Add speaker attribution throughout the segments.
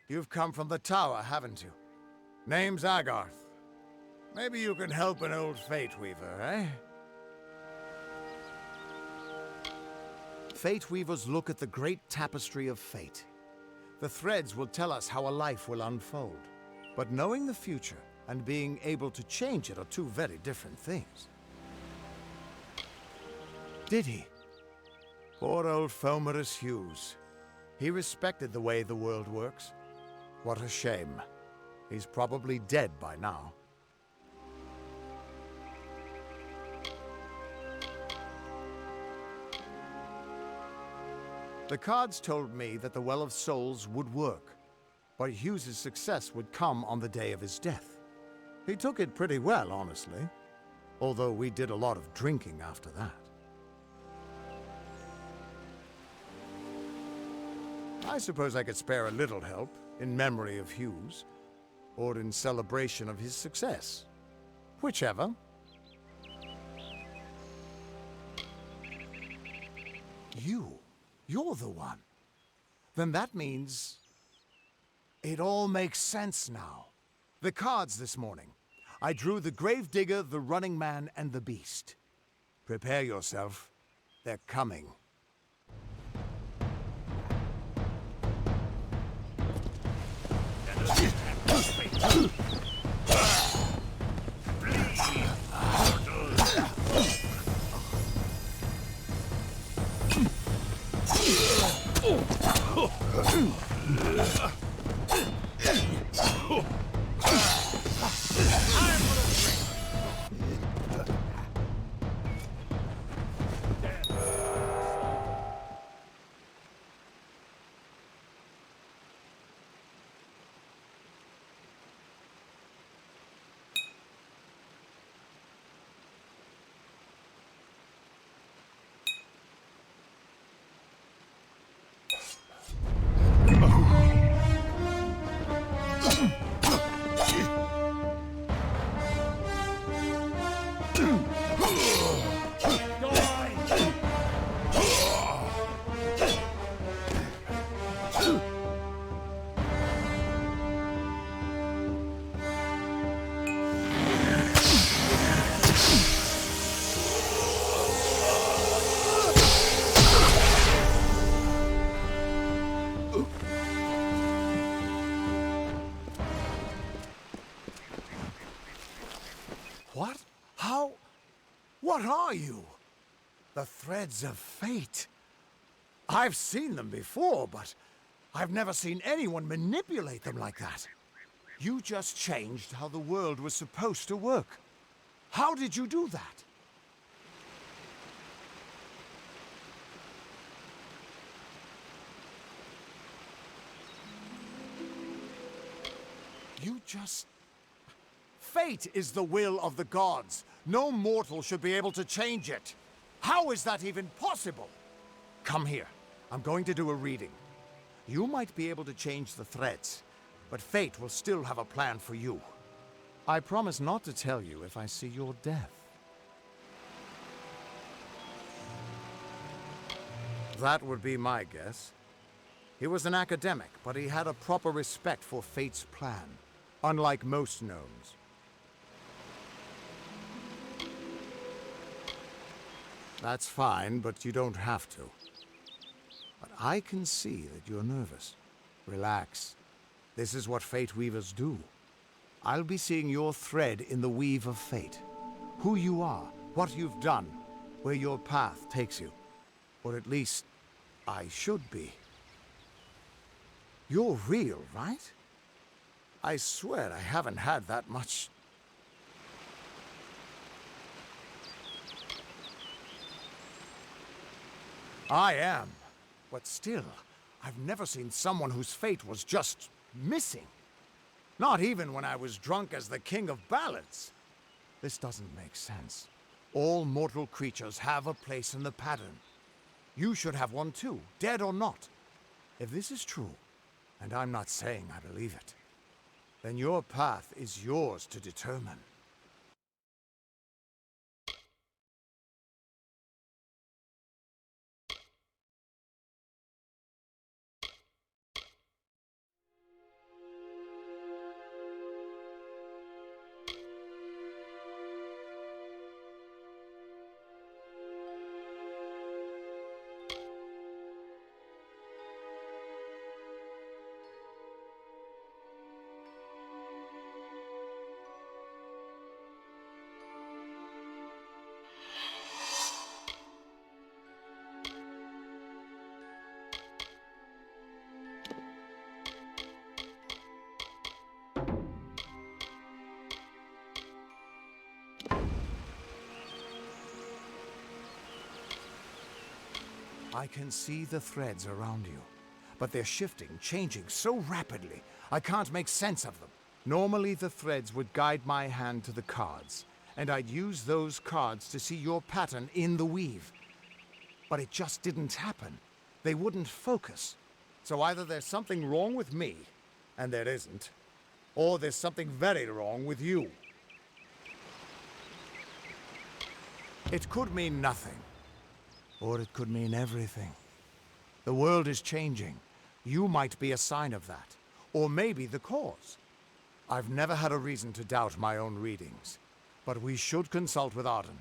Speaker 1: You've come from the tower, haven't you? Name's Agarth. Maybe you can help an old Fate Weaver, eh? Fate Weavers look at the great tapestry of fate. The threads will tell us how a life will unfold. But knowing the future and being able to change it are two very different things. Did he? Poor old Fomerus Hughes. He respected the way the world works. What a shame. He's probably dead by now. The cards told me that the Well of Souls would work, but Hughes's success would come on the day of his death. He took it pretty well, honestly, although we did a lot of drinking after that. I suppose I could spare a little help in memory of Hughes, or in celebration of his success. Whichever. You're the one. Then that means... it all makes sense now. The cards this morning. I drew the Gravedigger, the Running Man, and the Beast. Prepare yourself. They're coming. What? How? What are you? The threads of fate. I've seen them before, but I've never seen anyone manipulate them like that. You just changed how the world was supposed to work. How did you do that? You just... Fate is the will of the gods. No mortal should be able to change it. How is that even possible? Come here. I'm going to do a reading. You might be able to change the threads, but fate will still have a plan for you. I promise not to tell you if I see your death. That would be my guess. He was an academic, but he had a proper respect for fate's plan, unlike most gnomes. That's fine, but you don't have to. But I can see that you're nervous. Relax. This is what Fate Weavers do. I'll be seeing your thread in the weave of fate. Who you are, what you've done, where your path takes you. Or at least, I should be. You're real, right? I swear I haven't had that much... I am. But still, I've never seen someone whose fate was just missing. Not even when I was drunk as the King of Ballads. This doesn't make sense. All mortal creatures have a place in the pattern. You should have one too, dead or not. If this is true, and I'm not saying I believe it, then your path is yours to determine. I can see the threads around you, but they're shifting, changing so rapidly, I can't make sense of them. Normally, the threads would guide my hand to the cards, and I'd use those cards to see your pattern in the weave. But it just didn't happen. They wouldn't focus. So either there's something wrong with me, and there isn't, or there's something very wrong with you. It could mean nothing, or it could mean everything. The world is changing. You might be a sign of that, or maybe the cause. I've never had a reason to doubt my own readings, but we should consult with Arden.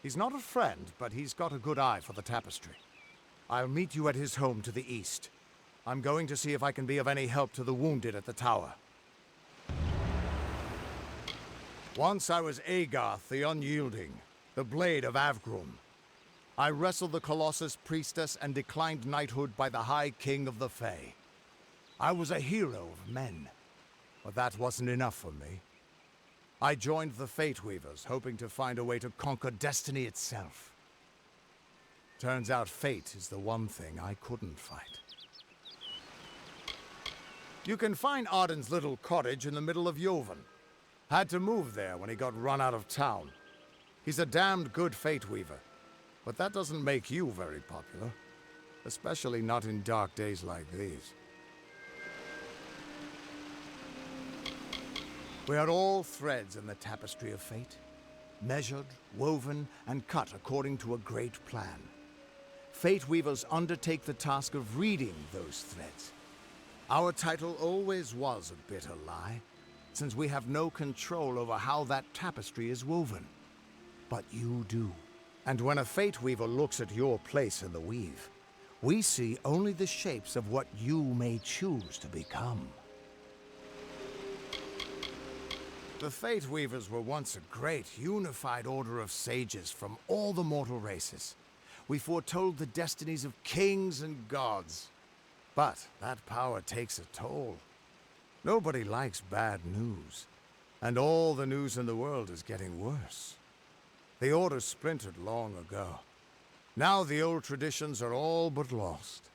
Speaker 1: He's not a friend, but he's got a good eye for the tapestry. I'll meet you at his home to the east. I'm going to see if I can be of any help to the wounded at the tower. Once I was Agarth the Unyielding, the Blade of Avgrum. I wrestled the Colossus Priestess and declined knighthood by the High King of the Fae. I was a hero of men, but that wasn't enough for me. I joined the Fate Weavers, hoping to find a way to conquer destiny itself. Turns out fate is the one thing I couldn't fight. You can find Arden's little cottage in the middle of Joven. Had to move there when he got run out of town. He's a damned good Fate Weaver, but that doesn't make you very popular. Especially not in dark days like these. We are all threads in the tapestry of fate, measured, woven, and cut according to a great plan. Fate Weavers undertake the task of reading those threads. Our title always was a bitter lie, since we have no control over how that tapestry is woven. But you do. And when a Fate Weaver looks at your place in the weave, we see only the shapes of what you may choose to become. The Fate Weavers were once a great, unified order of sages from all the mortal races. We foretold the destinies of kings and gods. But that power takes a toll. Nobody likes bad news. And all the news in the world is getting worse. The order splintered long ago. Now the old traditions are all but lost.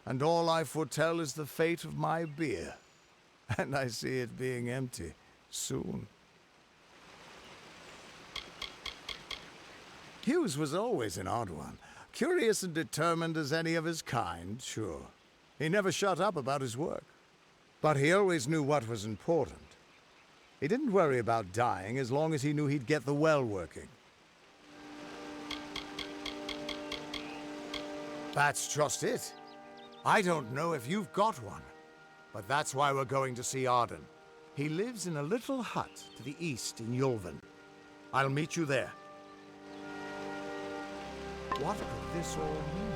Speaker 1: And all I foretell is the fate of my beer. And I see it being empty soon. Hughes was always an odd one. Curious and determined as any of his kind, sure. He never shut up about his work. But he always knew what was important. He didn't worry about dying as long as he knew he'd get the well working. That's just it. I don't know if you've got one, but that's why we're going to see Arden. He lives in a little hut to the east in Yulven. I'll meet you there. What could this all mean?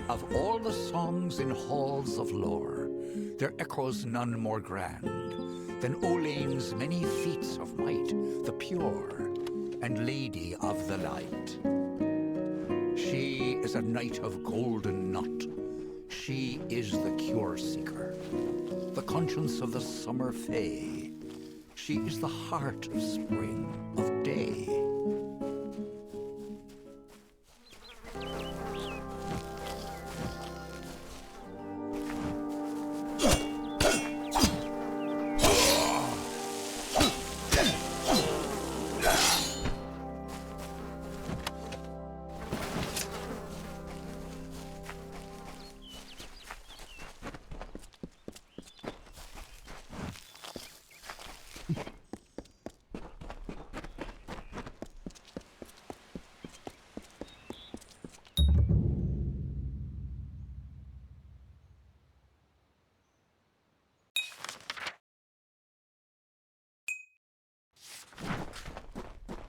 Speaker 2: Of all the songs in halls of lore, there echoes none more grand than Olain's many feats of might, the pure and lady of the light. She is a knight of golden knot. She is the cure seeker, the conscience of the summer fae. She is the heart of spring, of day.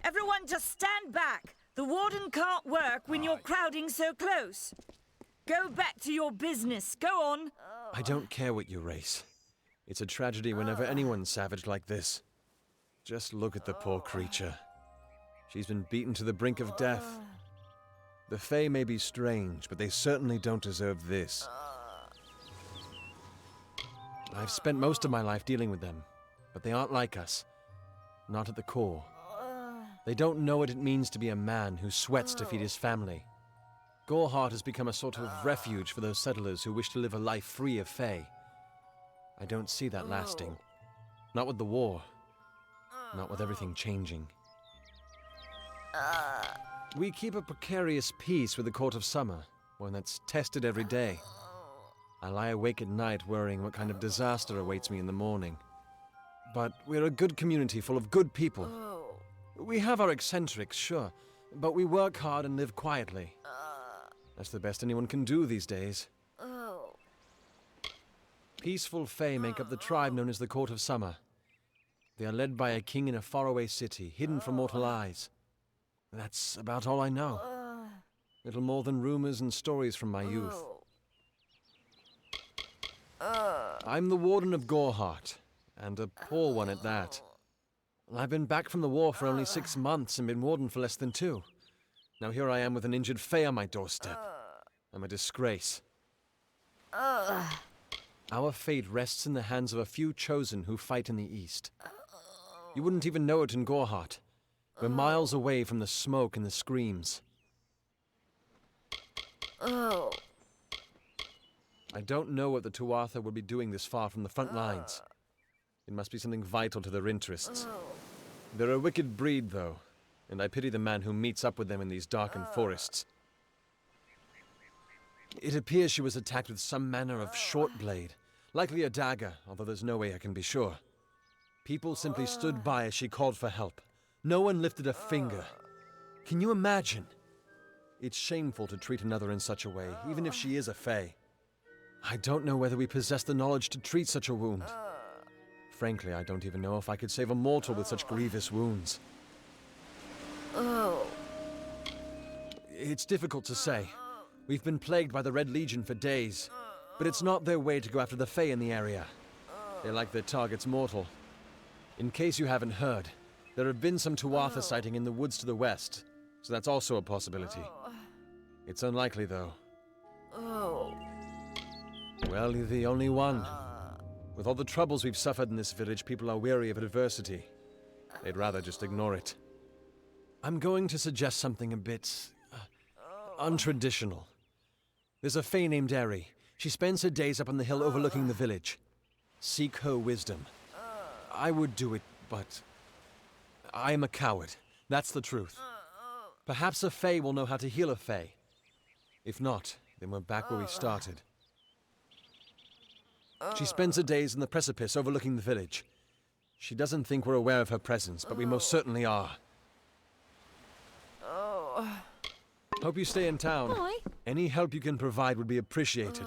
Speaker 3: Everyone just stand back! The warden can't work when you're crowding so close. Go back to your business. Go on.
Speaker 4: I don't care what you race. It's a tragedy whenever anyone's savage like this. Just look at the poor creature. She's been beaten to the brink of death. The Fae may be strange, but they certainly don't deserve this. I've spent most of my life dealing with them, but they aren't like us. Not at the core. They don't know what it means to be a man who sweats to feed his family. Goreheart has become a sort of refuge for those settlers who wish to live a life free of Fae. I don't see that lasting. Not with the war. Not with everything changing. We keep a precarious peace with the Court of Summer, one that's tested every day. I lie awake at night worrying what kind of disaster awaits me in the morning. But we're a good community full of good people. We have our eccentrics, sure, but we work hard and live quietly. That's the best anyone can do these days. Peaceful Fae make up the tribe known as the Court of Summer. They are led by a king in a faraway city, hidden from mortal eyes. That's about all I know. Little more than rumors and stories from my youth. I'm the Warden of Goreheart, and a poor one at that. I've been back from the war for only 6 months and been Warden for less than 2. Now here I am with an injured Fae on my doorstep. I'm a disgrace. Our fate rests in the hands of a few chosen who fight in the east. You wouldn't even know it in Goreheart. We're miles away from the smoke and the screams. I don't know what the Tuatha would be doing this far from the front lines. It must be something vital to their interests. They're a wicked breed, though, and I pity the man who meets up with them in these darkened forests. It appears she was attacked with some manner of short blade, likely a dagger, although there's no way I can be sure. People simply stood by as she called for help. No one lifted a finger. Can you imagine? It's shameful to treat another in such a way, even if she is a Fae. I don't know whether we possess the knowledge to treat such a wound. Frankly, I don't even know if I could save a mortal with such grievous wounds. It's difficult to say. We've been plagued by the Red Legion for days, but it's not their way to go after the Fae in the area. They like their targets mortal. In case you haven't heard, there have been some Tuatha sighting in the woods to the west, so that's also a possibility. It's unlikely, though. Well, you're the only one. With all the troubles we've suffered in this village, people are weary of adversity. They'd rather just ignore it. I'm going to suggest something a bit untraditional. There's a Fae named Eri. She spends her days up on the hill overlooking the village. Seek her wisdom. I would do it, but I am a coward. That's the truth. Perhaps a Fae will know how to heal a Fae. If not, then we're back where we started. She spends her days in the precipice overlooking the village. She doesn't think we're aware of her presence, but we most certainly are. Hope you stay in town.
Speaker 5: Why?
Speaker 4: Any help you can provide would be appreciated.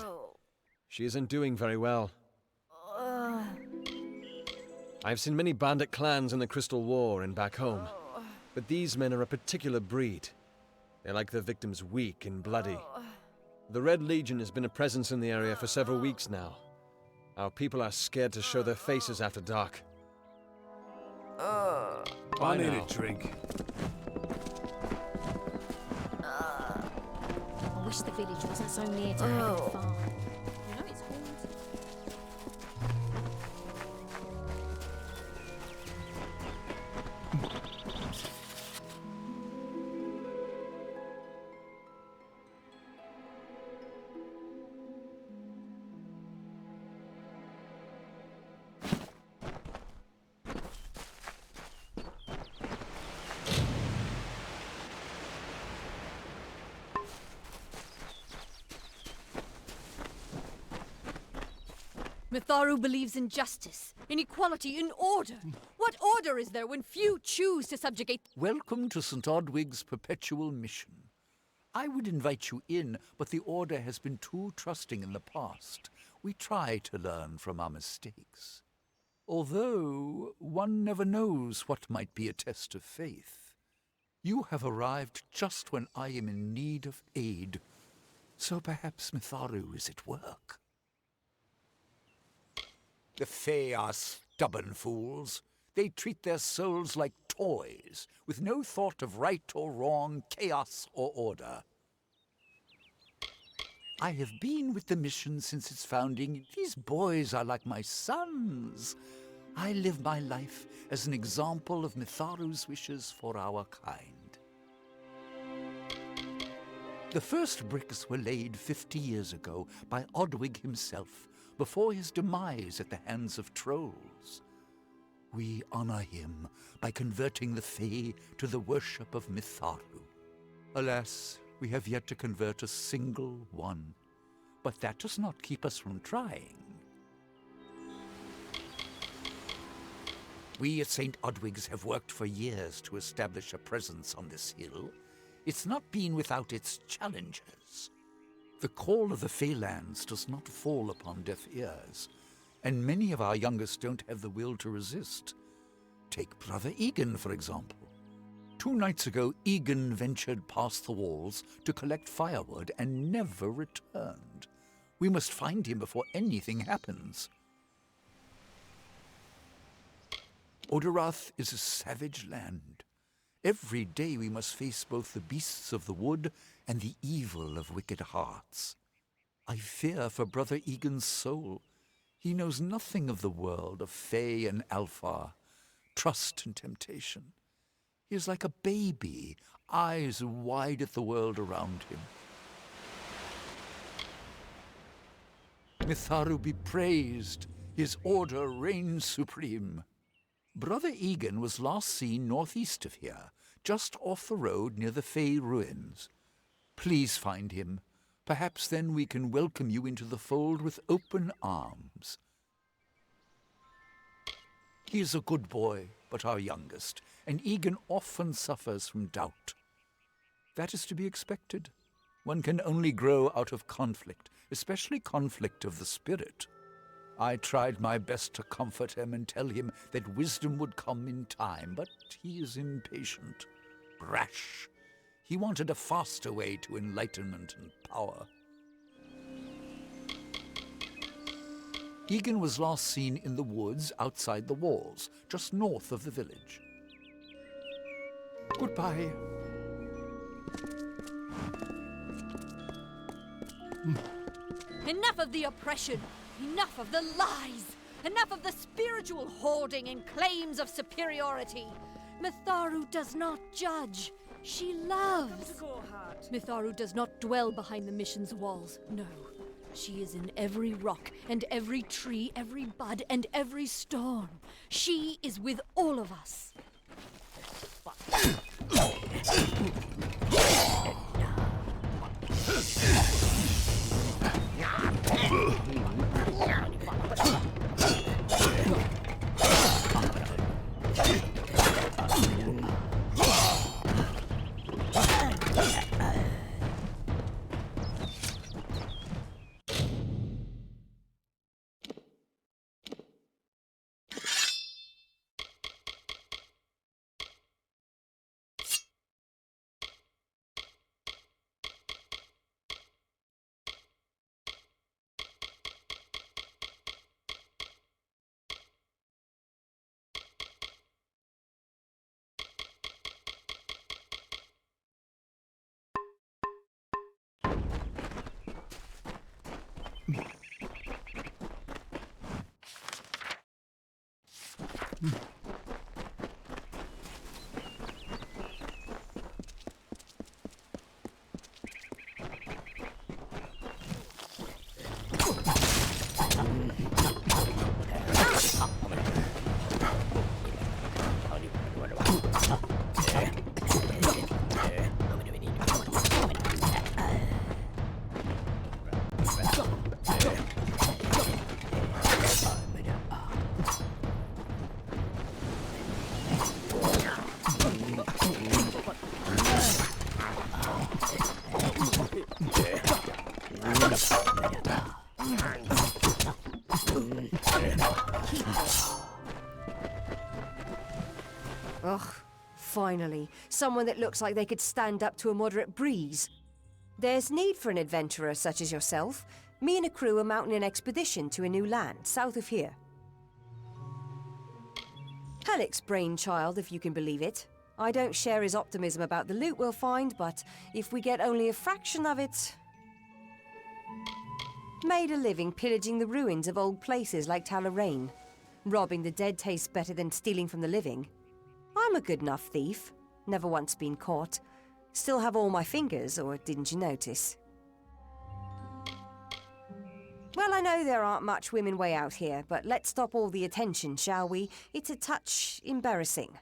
Speaker 4: She isn't doing very well. I've seen many bandit clans in the Crystal War and back home, but these men are a particular breed. They like their victims weak and bloody. The Red Legion has been a presence in the area for several weeks now. Our people are scared to show their faces after dark.
Speaker 6: I need a drink.
Speaker 5: I wish the village wasn't so near to Haggard Farm. You know it's haunted.
Speaker 7: Mitharu believes in justice, in equality, in order. What order is there when few choose to subjugate?
Speaker 2: Welcome to St. Odwig's perpetual mission. I would invite you in, but the Order has been too trusting in the past. We try to learn from our mistakes. Although, one never knows what might be a test of faith. You have arrived just when I am in need of aid. So perhaps Mitharu is at work. The Fae are stubborn fools. They treat their souls like toys, with no thought of right or wrong, chaos or order. I have been with the mission since its founding. These boys are like my sons. I live my life as an example of Mitharu's wishes for our kind. The first bricks were laid 50 years ago by Odwig himself, before his demise at the hands of trolls. We honor him by converting the Fae to the worship of Mitharu. Alas, we have yet to convert a single one. But that does not keep us from trying. We at St. Odwig's have worked for years to establish a presence on this hill. It's not been without its challenges. The call of the Feylands does not fall upon deaf ears, and many of our youngest don't have the will to resist. Take Brother Egan, for example. 2 nights ago, Egan ventured past the walls to collect firewood and never returned. We must find him before anything happens. Odorath is a savage land. Every day we must face both the beasts of the wood and the evil of wicked hearts. I fear for Brother Egan's soul. He knows nothing of the world of Fae and Alpha, trust and temptation. He is like a baby, eyes wide at the world around him. Mitharu be praised, his order reigns supreme. Brother Egan was last seen northeast of here, just off the road near the Fae ruins. Please find him. Perhaps then we can welcome you into the fold with open arms. He is a good boy, but our youngest, and Egan often suffers from doubt. That is to be expected. One can only grow out of conflict, especially conflict of the spirit. I tried my best to comfort him and tell him that wisdom would come in time, but he is impatient, brash. He wanted a faster way to enlightenment and power. Egan was last seen in the woods outside the walls, just north of the village. Goodbye.
Speaker 7: Enough of the oppression! Enough of the lies! Enough of the spiritual hoarding and claims of superiority! Mitharu does not judge. She loves. Mitharu does not dwell behind the mission's walls, no. She is in every rock and every tree, every bud and every stone. She is with all of us.
Speaker 8: Ugh, finally. particularly. Someone that looks like they could stand up to a moderate breeze. There's need for an adventurer such as yourself. Me and a crew are mounting an expedition to a new land, south of here. Halleck's brainchild, if you can believe it. I don't share his optimism about the loot we'll find, but if we get only a fraction of it... Made a living pillaging the ruins of old places like Talarain. Robbing the dead tastes better than stealing from the living. I'm a good enough thief. Never once been caught. Still have all my fingers, or didn't you notice? Well, I know there aren't much women way out here, but let's stop all the attention, shall we? It's a touch embarrassing.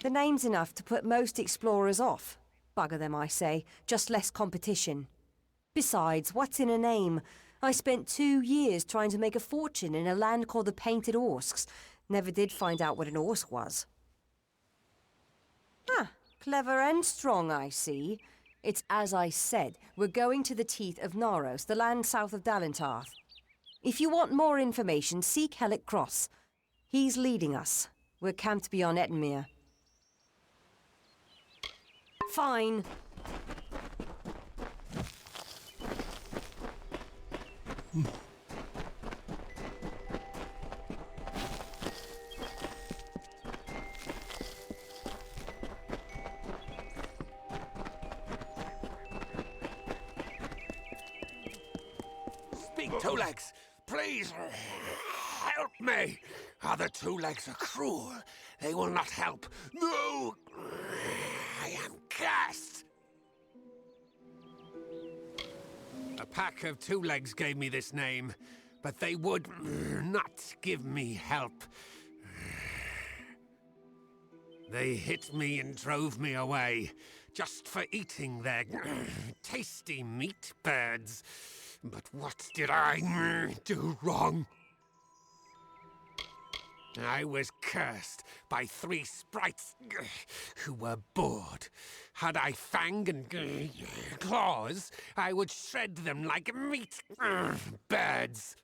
Speaker 8: The name's enough to put most explorers off. Bugger them, I say. Just less competition. Besides, what's in a name? I spent 2 years trying to make a fortune in a land called the Painted Orsks. Never did find out what an Orsk was. Ah, clever and strong, I see. It's as I said, we're going to the teeth of Naros, the land south of Dalentarth. If you want more information, seek Hellick Cross. He's leading us. We're camped beyond Ettenmere. Fine.
Speaker 6: Speak, Two Legs! Please, help me! Other Two Legs are cruel. They will not help. No! I am cursed! A pack of Two Legs gave me this name, but they would not give me help. They hit me and drove me away, just for eating their tasty meat birds. But what did I do wrong? I was cursed by 3 sprites who were bored. Had I fang and claws, I would shred them like meat birds.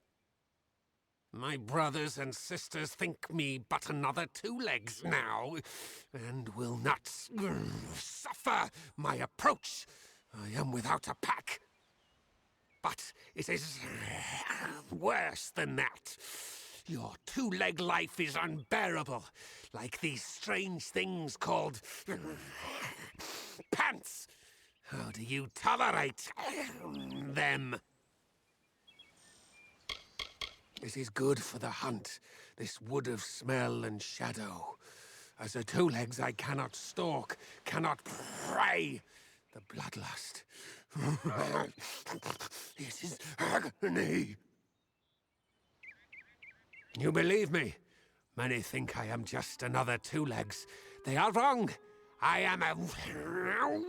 Speaker 6: My brothers and sisters think me but another Two Legs now, and will not suffer my approach. I am without a pack. But it is worse than that. Your two-leg life is unbearable, like these strange things called pants. How do you tolerate them? It is good for the hunt, this wood of smell and shadow. As a Two-Legs, I cannot stalk, cannot prey. The bloodlust. It is agony. You believe me? Many think I am just another Two-Legs. They are wrong. I am a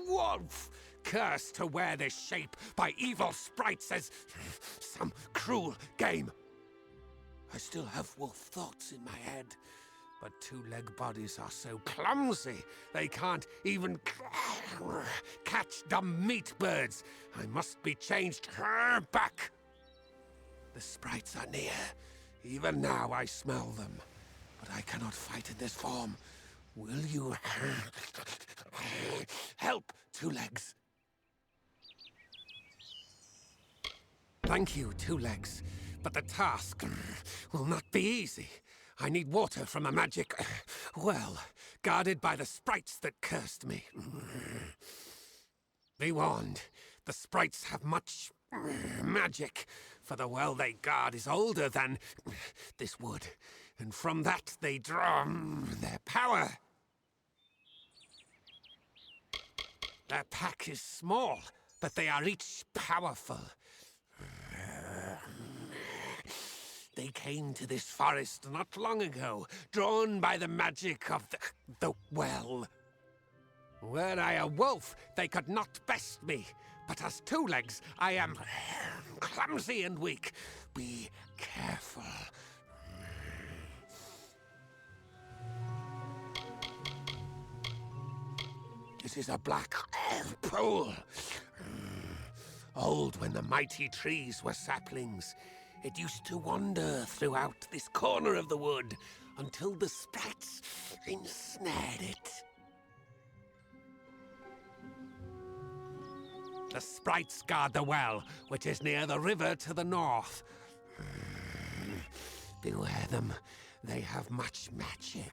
Speaker 6: wolf, cursed to wear this shape by evil sprites as some cruel game. I still have wolf thoughts in my head, but Two-Leg bodies are so clumsy, they can't even catch dumb meat birds. I must be changed back. The sprites are near. Even now I smell them, but I cannot fight in this form. Will you help, Two-Legs? Thank you, Two-Legs, but the task will not be easy. I need water from a magic well, guarded by the sprites that cursed me. Be warned, the sprites have much magic, for the well they guard is older than this wood, and from that they draw their power. Their pack is small, but they are each powerful. They came to this forest not long ago, drawn by the magic of the well. Were I a wolf, they could not best me. But as Two-Legs, I am clumsy and weak. Be careful. It is a black pool. Old when the mighty trees were saplings. It used to wander throughout this corner of the wood, until the sprites ensnared it. The sprites guard the well, which is near the river to the north. Beware them. They have much magic.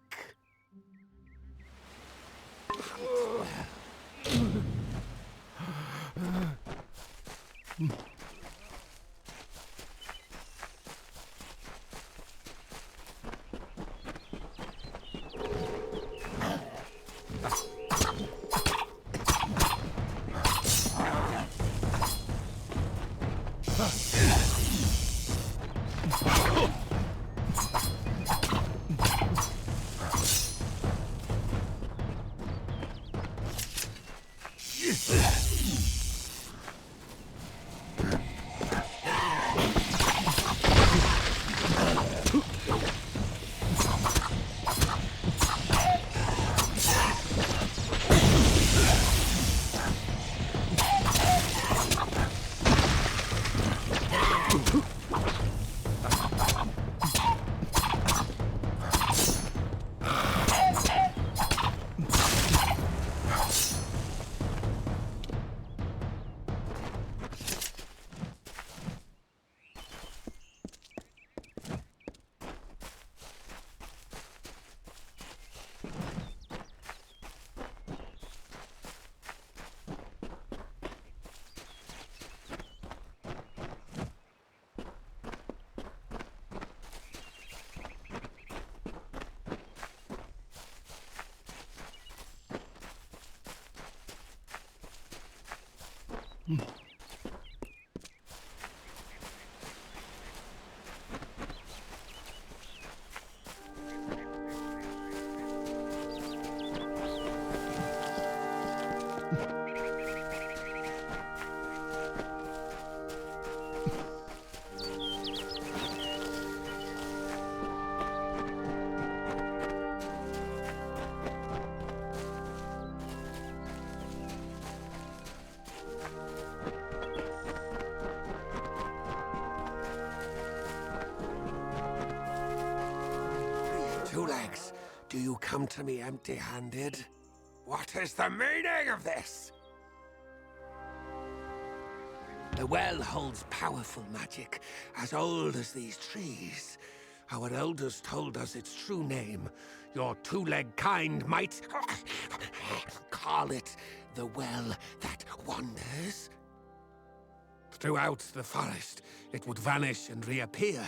Speaker 6: Two Legs, do you come to me empty-handed? What is the meaning of this? The well holds powerful magic, as old as these trees. Our elders told us its true name. Your two-leg kind might call it the Well That Wanders. Throughout the forest, it would vanish and reappear,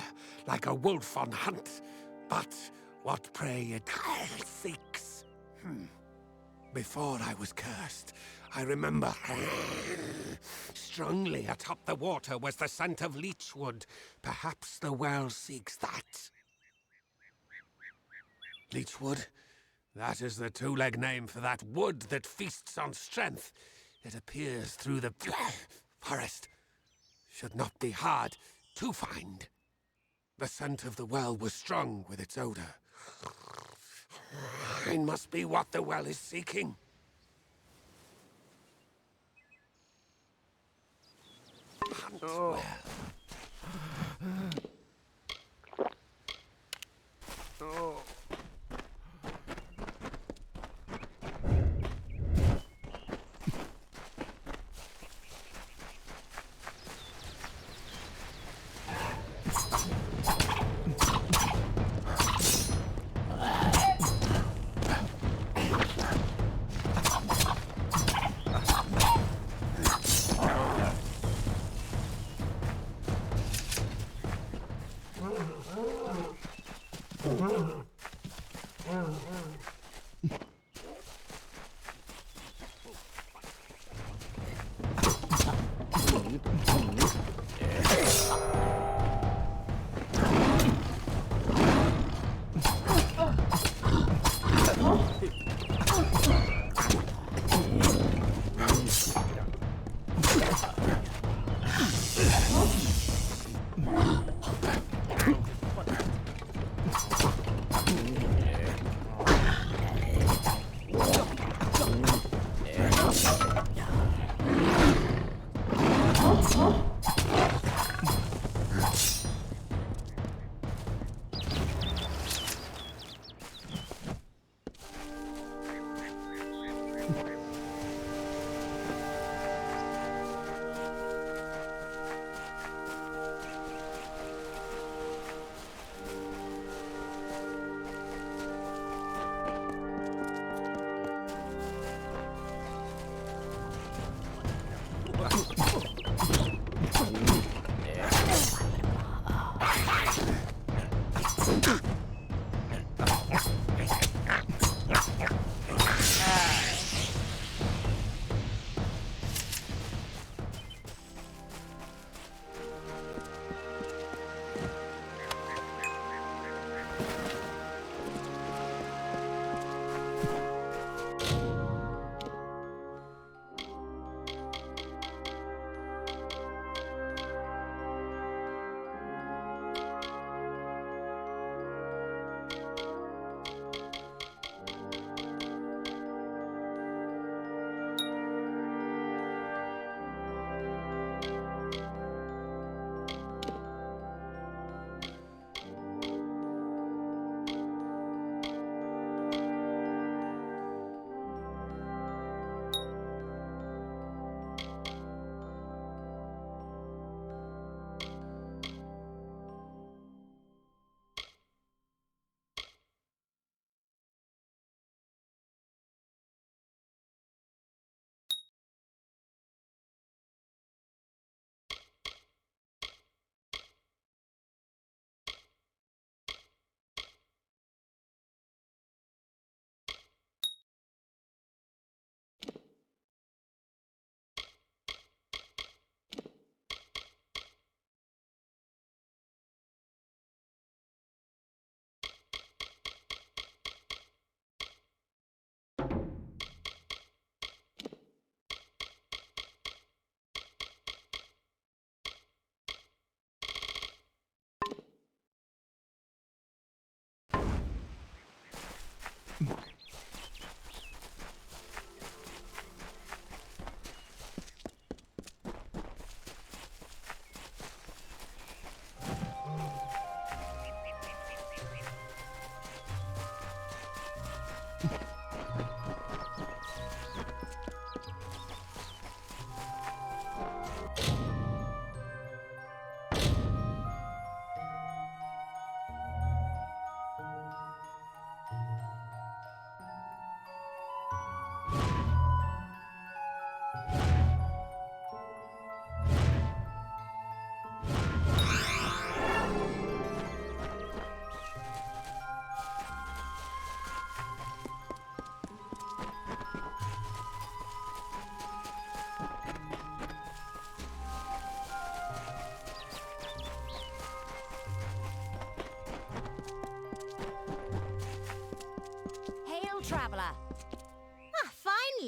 Speaker 6: like a wolf on hunt. But what prey it seeks. Before I was cursed, I remember strongly atop the water was the scent of leechwood. Perhaps the well seeks that. Leechwood? That is the two-leg name for that wood that feasts on strength. It appears through the forest. Should not be hard to find. The scent of the well was strong with its odor. Mine must be what the well is seeking. Hunt well.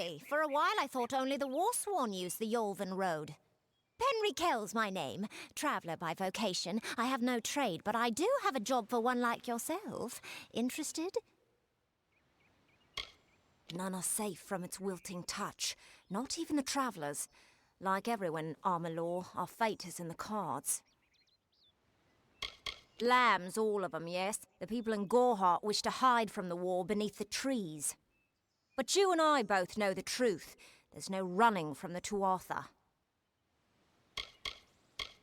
Speaker 9: Really? For a while I thought only the Warsworn used the Yolven Road. Penry Kell's my name. Traveller by vocation. I have no trade, but I do have a job for one like yourself. Interested? None are safe from its wilting touch. Not even the travellers. Like everyone in Amalur, our fate is in the cards. Lambs, all of them, yes. The people in Gorhart wish to hide from the war beneath the trees. But you and I both know the truth. There's no running from the Tuatha.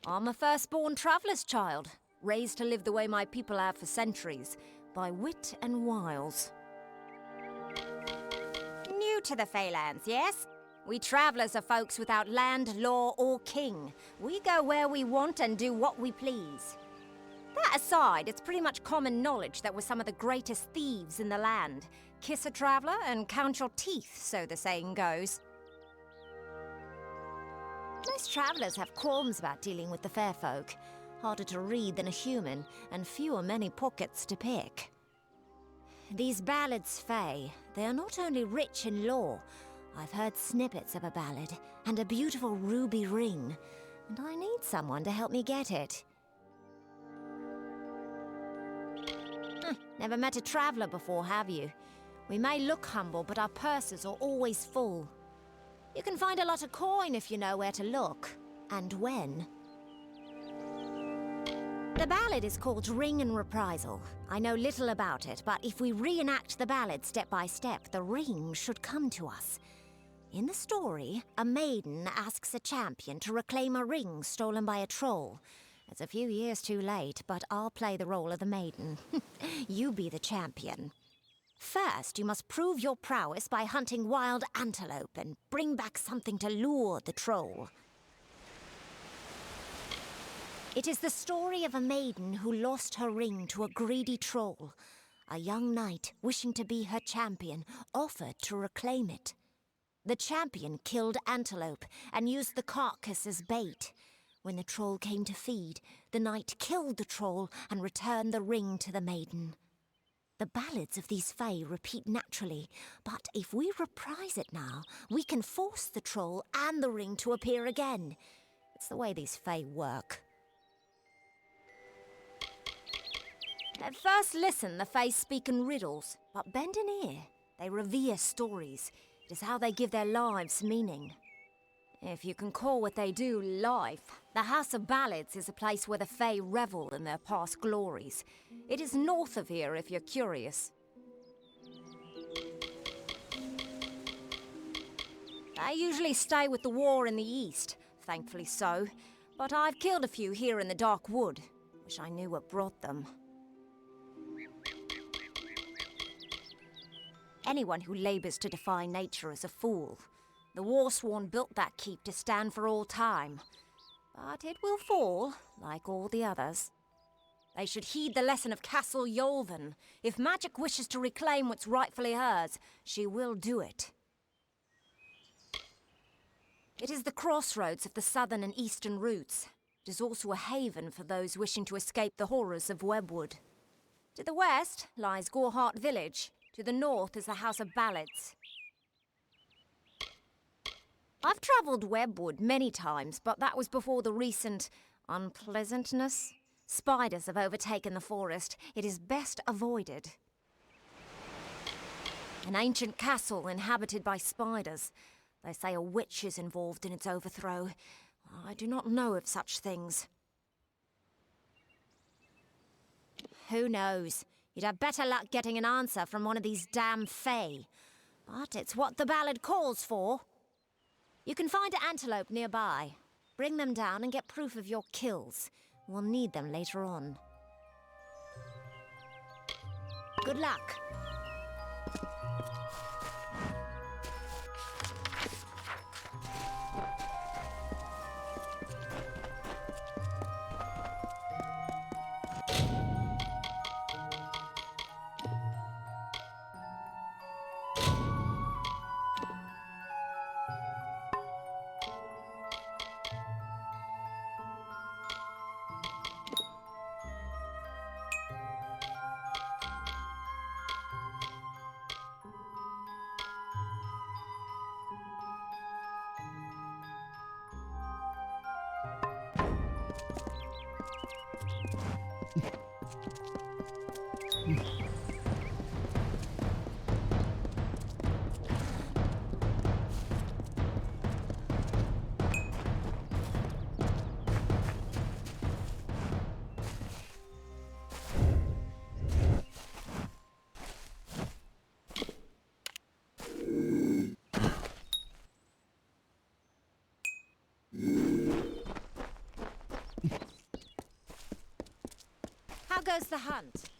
Speaker 9: I'm a firstborn traveller's child, raised to live the way my people have for centuries, by wit and wiles. New to the Feylands, yes? We travellers are folks without land, law, or king. We go where we want and do what we please. That aside, it's pretty much common knowledge that we're some of the greatest thieves in the land. Kiss a traveller and count your teeth, so the saying goes. Most travellers have qualms about dealing with the fair folk. Harder to read than a human, and many pockets to pick. These ballads, Fey, they are not only rich in lore. I've heard snippets of a ballad, and a beautiful ruby ring, and I need someone to help me get it. Never met a traveller before, have you? We may look humble, but our purses are always full. You can find a lot of coin if you know where to look, and when. The ballad is called Ring and Reprisal. I know little about it, but if we reenact the ballad step by step, the ring should come to us. In the story, a maiden asks a champion to reclaim a ring stolen by a troll. It's a few years too late, but I'll play the role of the maiden. You be the champion. First, you must prove your prowess by hunting wild antelope and bring back something to lure the troll. It is the story of a maiden who lost her ring to a greedy troll. A young knight, wishing to be her champion, offered to reclaim it. The champion killed antelope and used the carcass as bait. When the troll came to feed, the knight killed the troll and returned the ring to the maiden. The ballads of these Fae repeat naturally, but if we reprise it now, we can force the troll and the ring to appear again. It's the way these Fae work. At first listen, the Fae speak in riddles, but bend an ear. They revere stories. It is how they give their lives meaning. If you can call what they do life, the House of Ballads is a place where the Fae revel in their past glories. It is north of here if you're curious. They usually stay with the war in the east, thankfully so, but I've killed a few here in the Dark Wood. Wish I knew what brought them. Anyone who labours to defy nature is a fool. The Warsworn built that keep to stand for all time. But it will fall, like all the others. They should heed the lesson of Castle Yolven. If magic wishes to reclaim what's rightfully hers, she will do it. It is the crossroads of the southern and eastern routes. It is also a haven for those wishing to escape the horrors of Webwood. To the west lies Gorhart Village. To the north is the House of Ballads. I've travelled Webwood many times, but that was before the recent unpleasantness. Spiders have overtaken the forest. It is best avoided. An ancient castle inhabited by spiders. They say a witch is involved in its overthrow. I do not know of such things. Who knows? You'd have better luck getting an answer from one of these damn Fae. But it's what the ballad calls for. You can find antelope nearby. Bring them down and get proof of your kills. We'll need them later on. Good luck.
Speaker 7: goes the hunt.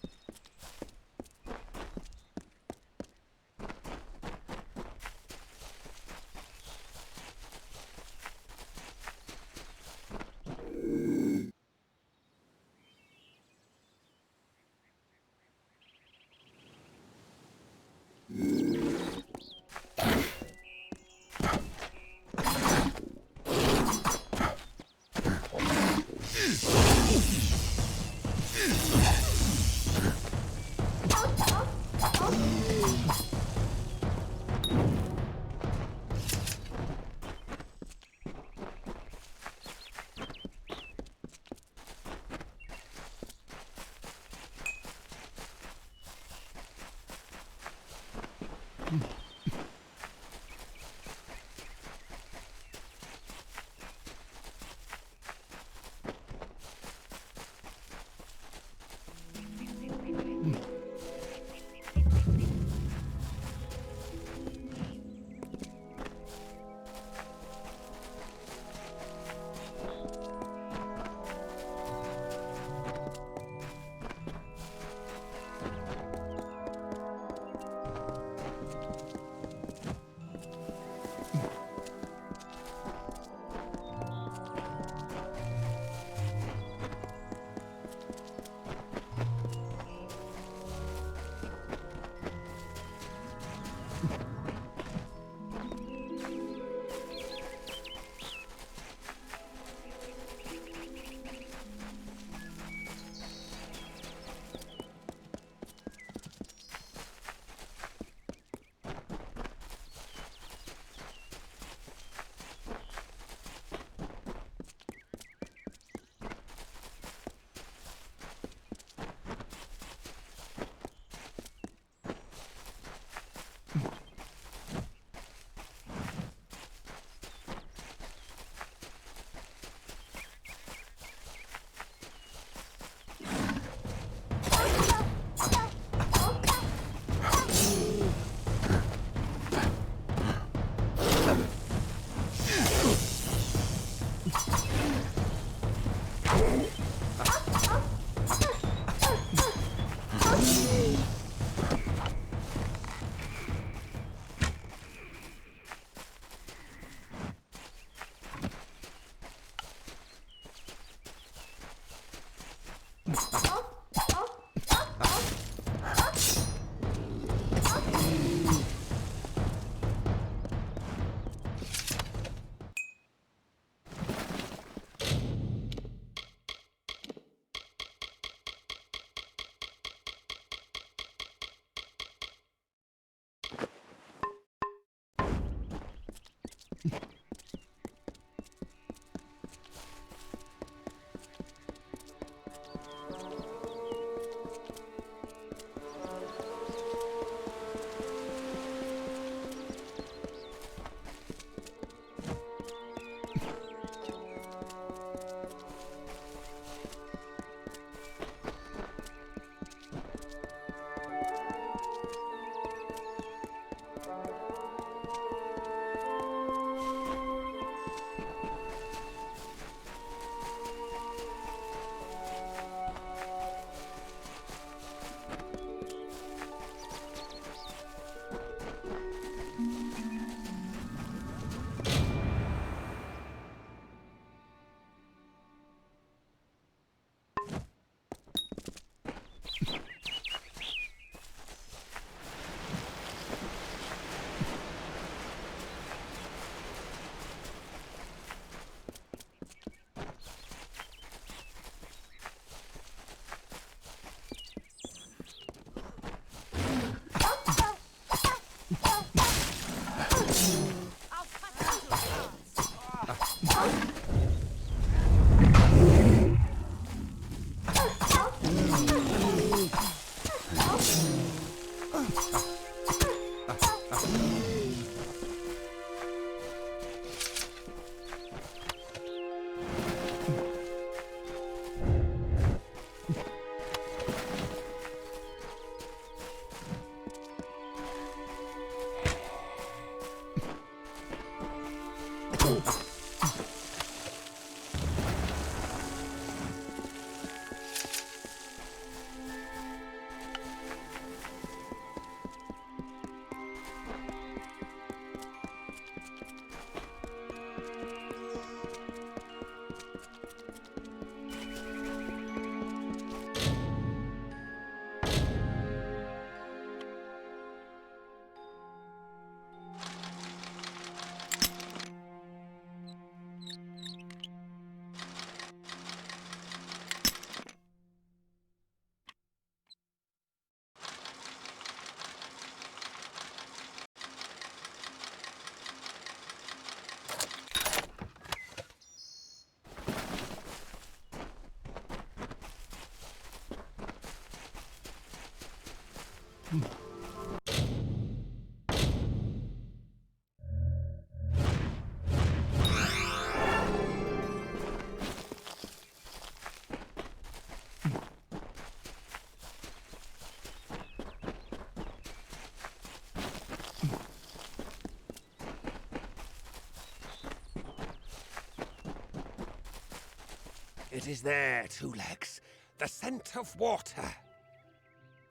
Speaker 6: It is there, Two Legs. The scent of water.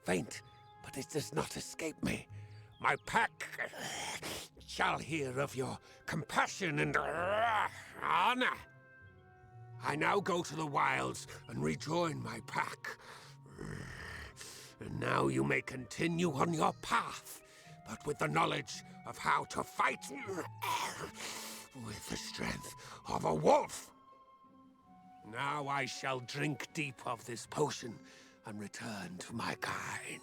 Speaker 6: Faint, but it does not escape me. My pack shall hear of your compassion and honor. I now go to the wilds and rejoin my pack. And now you may continue on your path, but with the knowledge of how to fight with the strength of a wolf. Now I shall drink deep of this potion and return to my kind.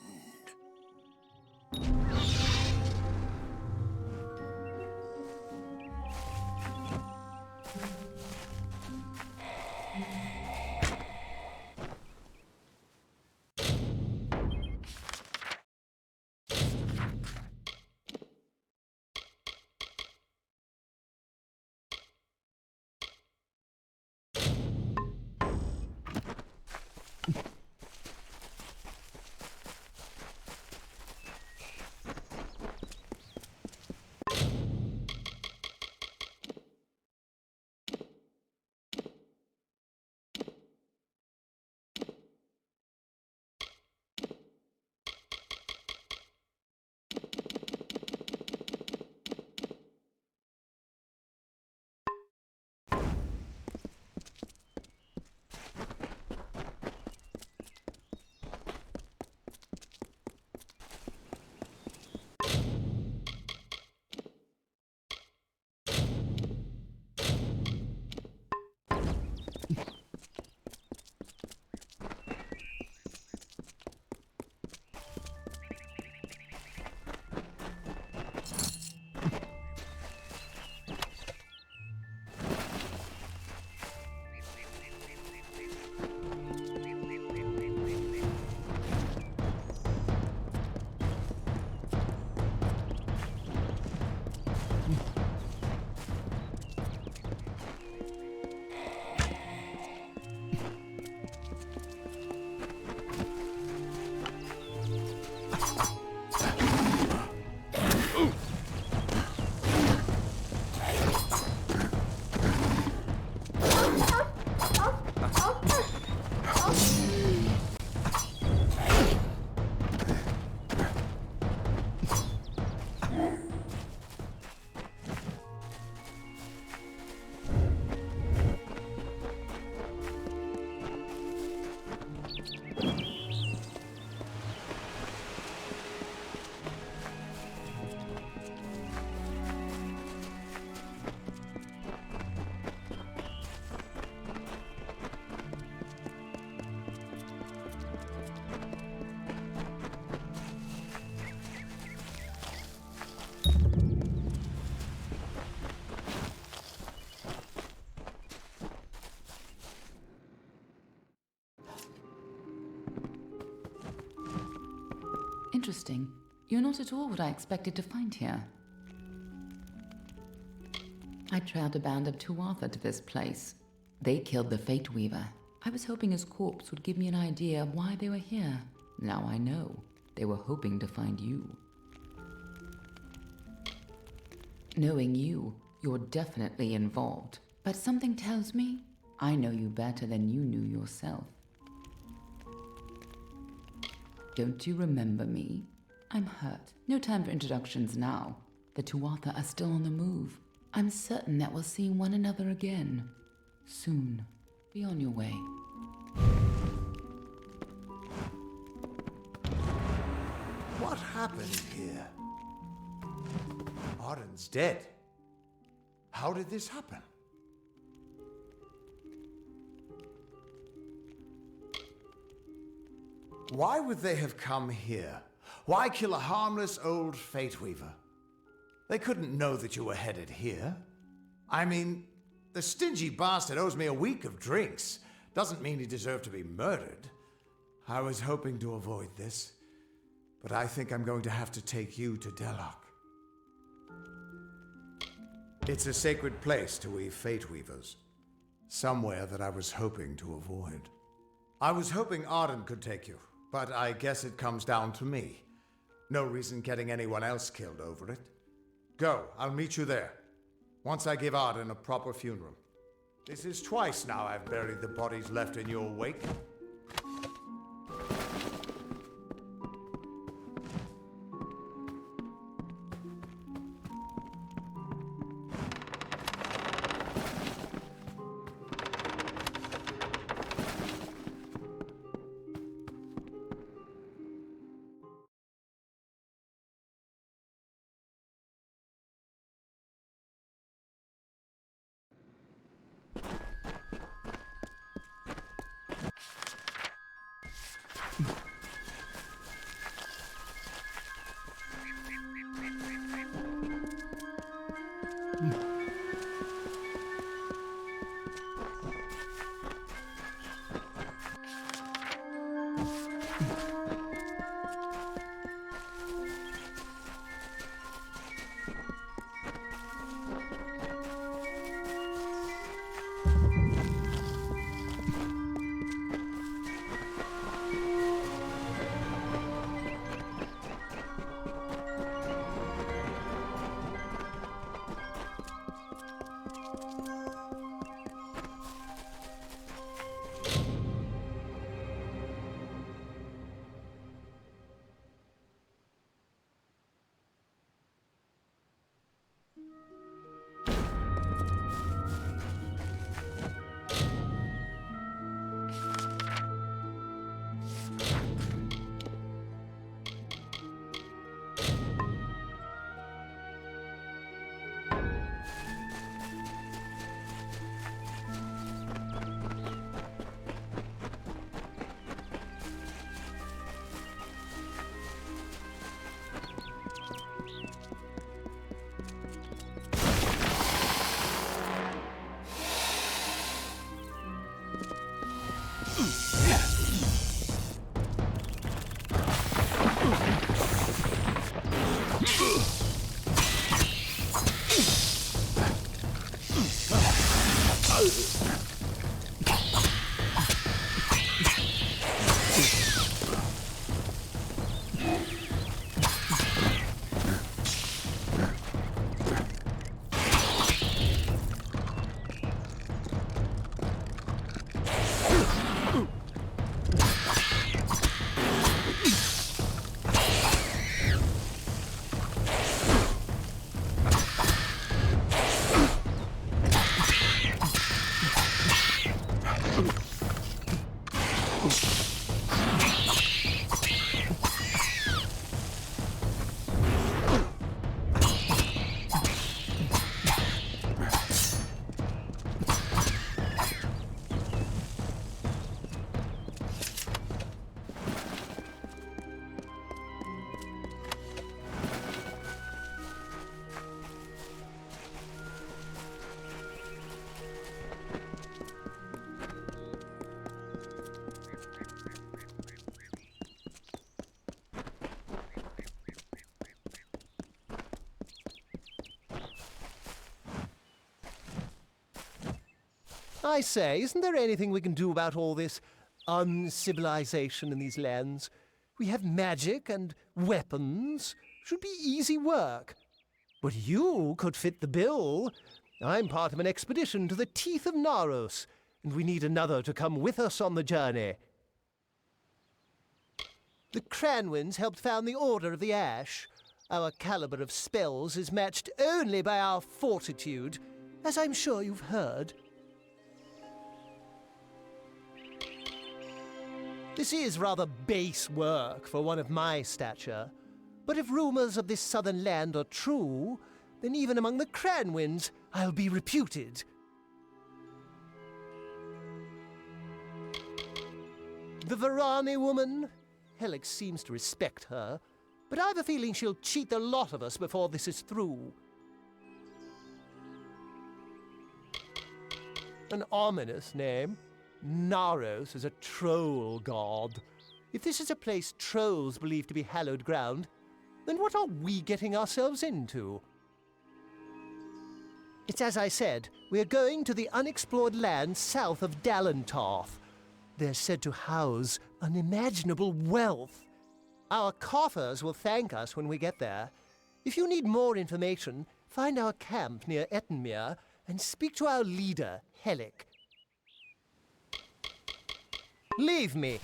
Speaker 10: Interesting. You're not at all what I expected to find here. I trailed a band of Tuatha to this place. They killed the Fate Weaver. I was hoping his corpse would give me an idea of why they were here. Now I know. They were hoping to find you. Knowing you, you're definitely involved. But something tells me I know you better than you knew yourself. Don't you remember me? I'm hurt. No time for introductions now. The Tuatha are still on the move. I'm certain that we'll see one another again. Soon. Be on your way.
Speaker 1: What happened here? Arden's dead. How did this happen? Why would they have come here? Why kill a harmless old Fate Weaver? They couldn't know that you were headed here. I mean, the stingy bastard owes me a week of drinks. Doesn't mean he deserved to be murdered. I was hoping to avoid this, but I think I'm going to have to take you to Delok. It's a sacred place to we Fate Weavers. Somewhere that I was hoping to avoid. I was hoping Arden could take you, but I guess it comes down to me. No reason getting anyone else killed over it. Go, I'll meet you there. Once I give Arden a proper funeral. This is twice now I've buried the bodies left in your wake.
Speaker 11: I say, isn't there anything we can do about all this uncivilization in these lands? We have magic and weapons. Should be easy work. But you could fit the bill. I'm part of an expedition to the teeth of Naros, and we need another to come with us on the journey. The Cranwins helped found the Order of the Ash. Our caliber of spells is matched only by our fortitude, as I'm sure you've heard. This is rather base work for one of my stature, but if rumors of this southern land are true, then even among the Cranwins, I'll be reputed. The Varani woman? Helix seems to respect her, but I've a feeling she'll cheat the lot of us before this is through. An ominous name. Naros is a troll god. If this is a place trolls believe to be hallowed ground, then what are we getting ourselves into? It's as I said, we're going to the unexplored land south of Dalentarth. They're said to house unimaginable wealth. Our coffers will thank us when we get there. If you need more information, find our camp near Ettenmere and speak to our leader, Helic. Leave me.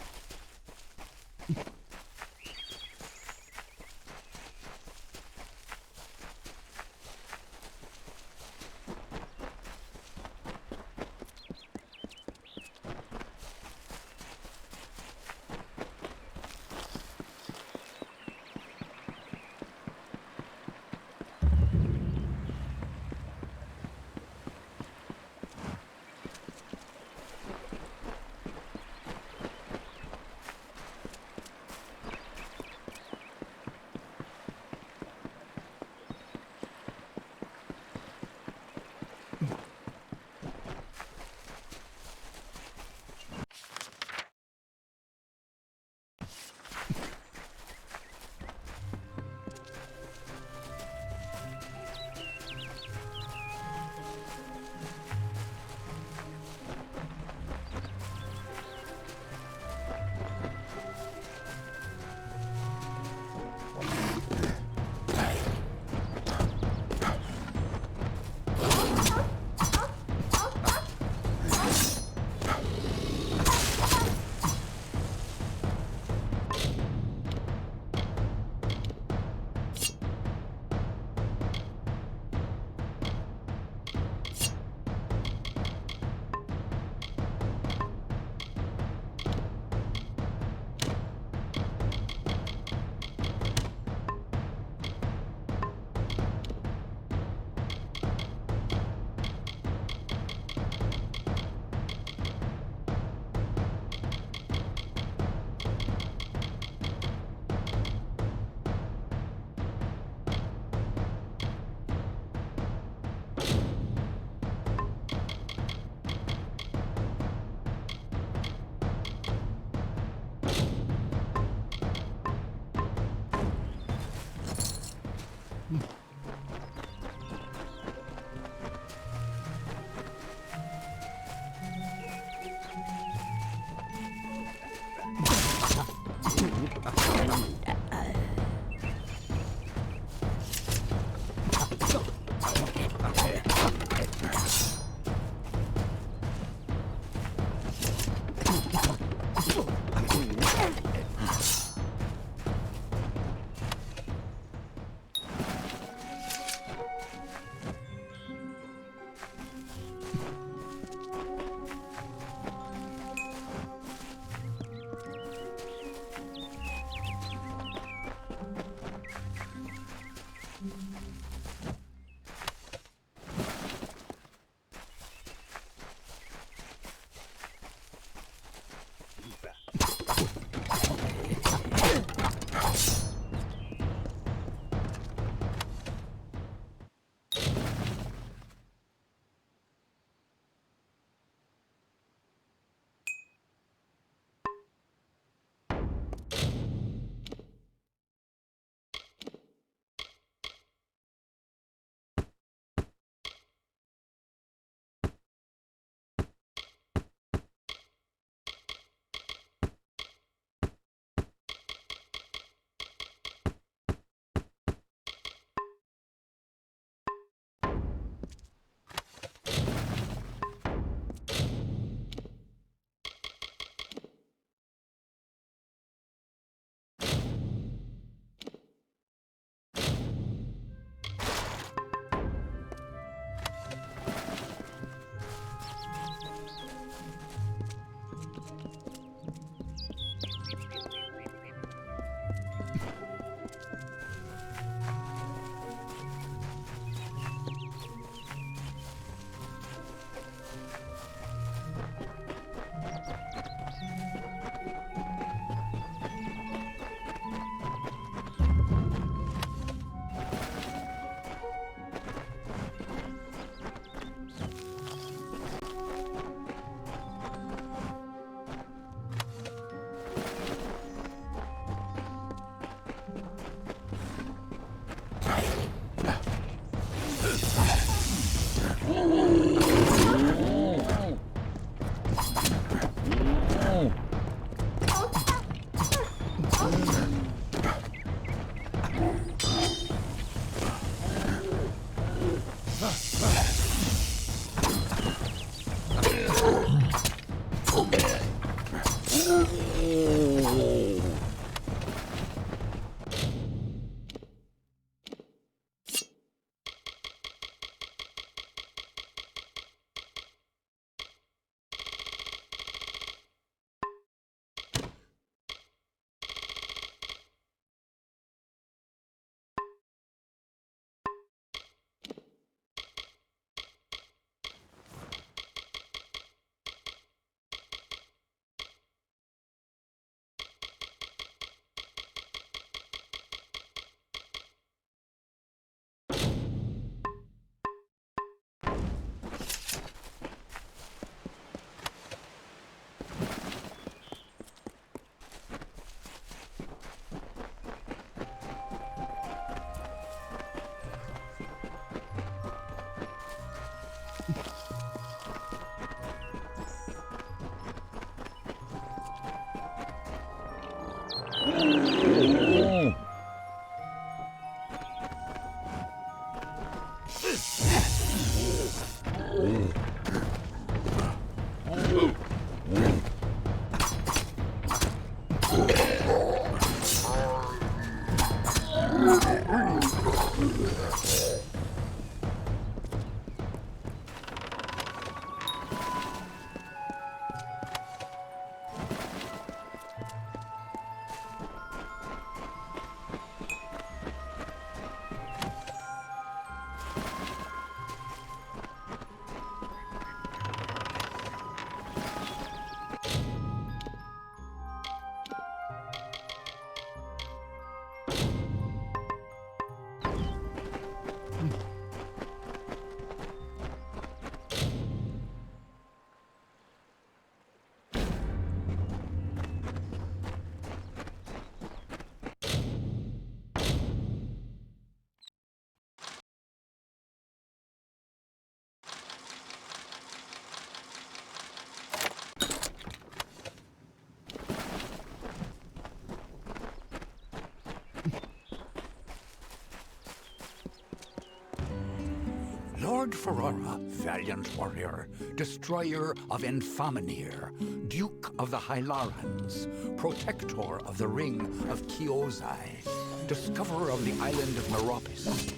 Speaker 2: Lord Ferrara, valiant warrior, destroyer of Enfaminir, Duke of the Hylarans, protector of the Ring of Kiozai, discoverer of the island of Meropis,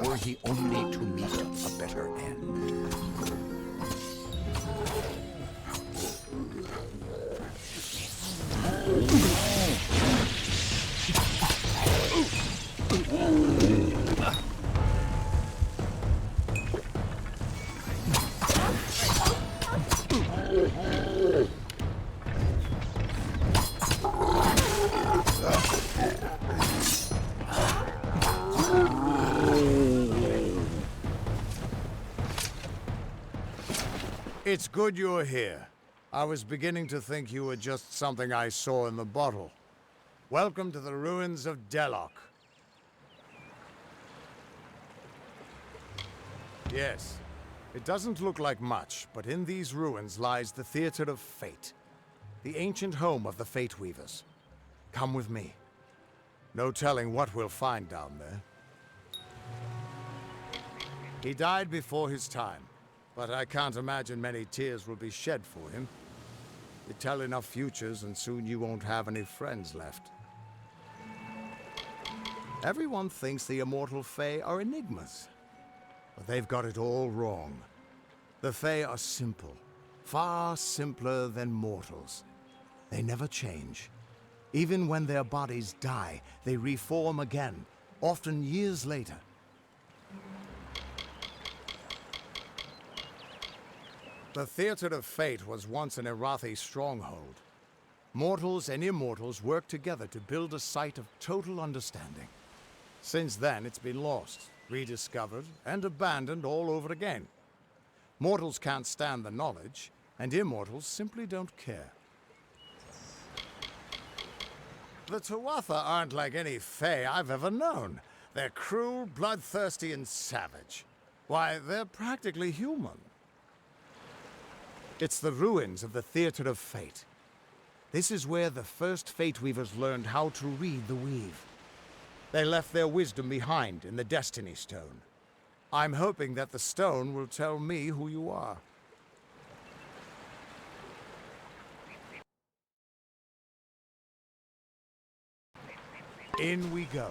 Speaker 2: were he only to meet a better end.
Speaker 1: It's good you're here. I was beginning to think you were just something I saw in the bottle. Welcome to the ruins of Delok. Yes, it doesn't look like much, but in these ruins lies the Theater of Fate, the ancient home of the Fate Weavers. Come with me. No telling what we'll find down there. He died before his time, but I can't imagine many tears will be shed for him. You tell enough futures and soon you won't have any friends left. Everyone thinks the immortal Fae are enigmas, but they've got it all wrong. The Fae are simple, far simpler than mortals. They never change. Even when their bodies die, they reform again, often years later. The Theater of Fate was once an Irathi stronghold. Mortals and immortals worked together to build a site of total understanding. Since then, it's been lost, rediscovered, and abandoned all over again. Mortals can't stand the knowledge, and immortals simply don't care. The Tuatha aren't like any Fae I've ever known. They're cruel, bloodthirsty, and savage. Why, they're practically human. It's the ruins of the Theater of Fate. This is where the first Fate Weavers learned how to read the weave. They left their wisdom behind in the Destiny Stone. I'm hoping that the stone will tell me who you are. In we go.